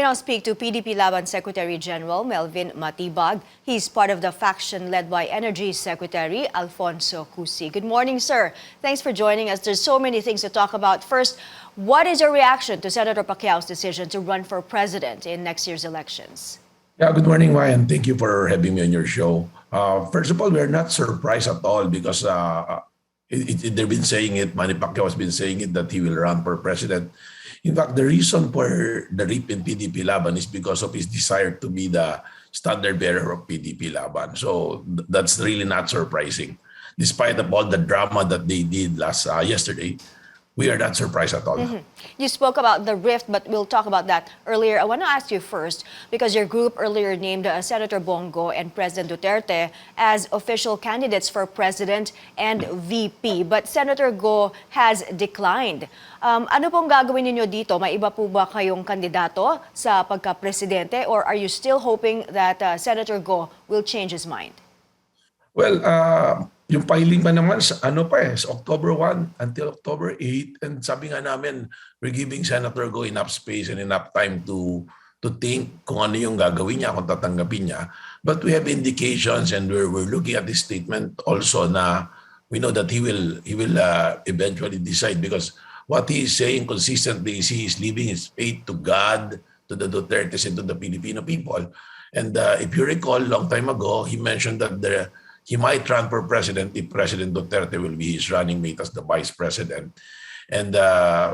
now speak to PDP Laban Secretary General Melvin Matibag. He's part of the faction led by Energy Secretary Alfonso Cusi. Good morning, sir. Thanks for joining us. There's so many things to talk about. First, what is your reaction to Senator Pacquiao's decision to run for president in next year's elections? Yeah, good morning, Ryan. Thank you for having me on your show. First of all, we're not surprised at all because they've been saying it, Manny Pacquiao has been saying it, that he will run for president. In fact, the reason for the RIP in PDP Laban is because of his desire to be the standard bearer of PDP Laban. So that's really not surprising. Despite of all the drama that they did yesterday, we are not surprised at all. You spoke about the rift, but we'll talk about that earlier. I want to ask you first, because your group earlier named Senator Bongo and President Duterte as official candidates for president and VP. But Senator Go has declined. Ano pong gagawin ninyo dito? May iba po ba kayong kandidato sa pagka-presidente? Or are you still hoping that Senator Go will change his mind? Well, yung filing pa naman, sa October 1 until October 8. And sabi nga namin, we're giving Senator Go enough space and enough time to think kung ano yung gagawin niya, kung tatanggapin niya. But we have indications and we're looking at this statement also na we know that he will eventually decide, because what he is saying consistently is he is leaving his faith to God, to the Dutertes, and to the Filipino people. And if you recall, long time ago, he mentioned that he might run for president if President Duterte will be his running mate as the vice president. And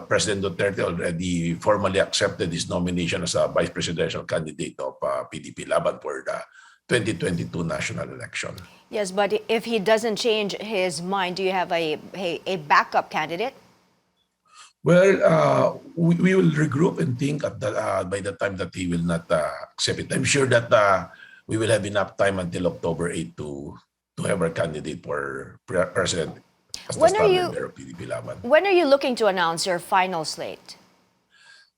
President Duterte already formally accepted his nomination as a vice presidential candidate of PDP Laban for the 2022 national election. Yes, but if he doesn't change his mind, do you have a backup candidate? Well, we will regroup and think by the time that he will not accept it. I'm sure that we will have enough time until October 8 to have our candidate for president as the standard bearer of PDP Laban. When are you looking to announce your final slate?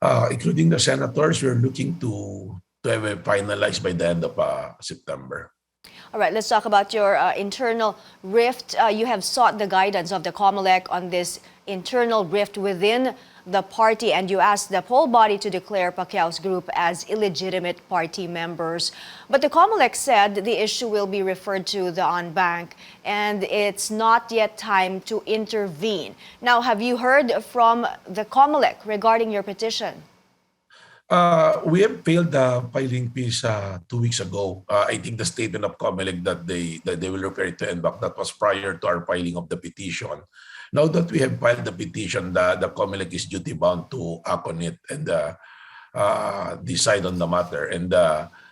Including the senators, we're looking to have it finalized by the end of September. All right, let's talk about your internal rift. You have sought the guidance of the COMELEC on this internal rift within the party, and you asked the whole body to declare Pacquiao's group as illegitimate party members. But the COMELEC said the issue will be referred to the ONBank, and it's not yet time to intervene. Now, have you heard from the COMELEC regarding your petition? We have failed the filing piece 2 weeks ago. I think the statement of COMELEC that they will refer it to NBank, that was prior to our filing of the petition. Now that we have filed the petition, the COMELEC is duty bound to act on it and decide on the matter. And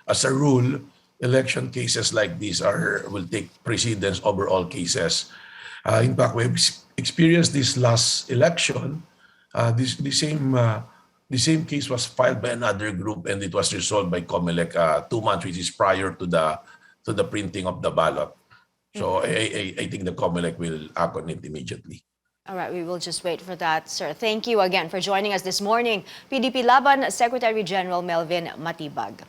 as a rule, election cases like this will take precedence over all cases. In fact, we have experienced this last election. The same case was filed by another group and it was resolved by COMELEC 2 months, which is prior to the printing of the ballot. So I think the COMELEC will act on it immediately. All right, we will just wait for that, sir. Thank you again for joining us this morning. PDP Laban Secretary General Melvin Matibag.